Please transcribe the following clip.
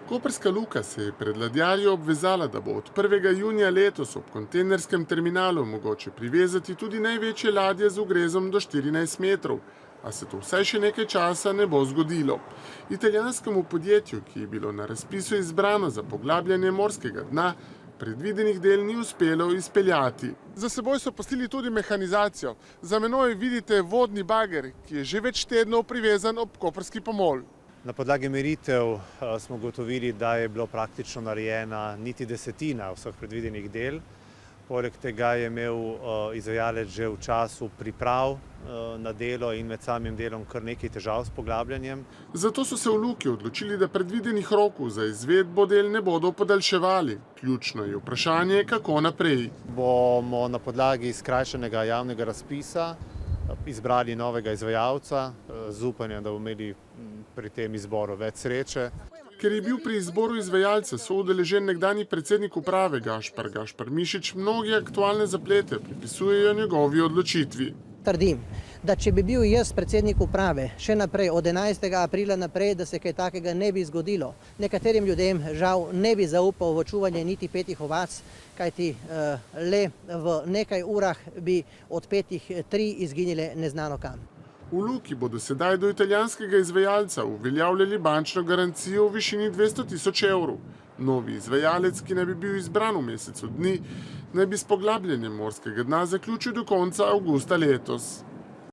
Koprska luka se je pred ladjarji obvezala, da bo od 1. junija letos ob kontejnerskem terminalu mogoče privezati tudi največje ladje z ugrezom do 14 metrov, a se to vsaj še nekaj časa ne bo zgodilo. Italijanskemu podjetju, ki je bilo na razpisu izbrano za poglabljanje morskega dna, predvidenih del ni uspelo izpeljati. Za seboj so pustili tudi mehanizacijo. Za menoj vidite vodni bager, ki je že več tednov privezan ob koprski pomol. Na podlagi meritev smo ugotovili, da je bilo praktično narejena niti desetina vseh predvidenih del. Poleg tega je imel izvajalec že v času priprav na delo in med samim delom kar nekaj težav s poglabljanjem. Zato so se v Luki odločili, da predvidenih rokov za izvedbo del ne bodo podaljševali. Ključno je vprašanje, kako naprej. Bomo na podlagi skrajšanega javnega razpisa izbrali novega izvajalca z upanjem, da bomo imeli pri tem izboru več sreče. Ker je bil pri izboru izvajalca soudeležen nekdanji predsednik uprave Gašpar Mišič, mnogi aktualne zaplete pripisujejo njegovi odločitvi. Trdim, da če bi bil jaz predsednik uprave še naprej od 11. aprila naprej, da se kaj takega ne bi zgodilo. Nekaterim ljudem žal ne bi zaupal v čuvanje niti 5 ovac, kajti le v nekaj urah bi od 5 3 izginile neznano kam. V Luki bodo sedaj do italijanskega izvajalca uveljavljali bančno garancijo v višini 200 000 evrov. Novi izvajalec, ki naj bi bil izbran v mesecu dni, naj bi s poglabljanjem morskega dna zaključil do konca avgusta letos.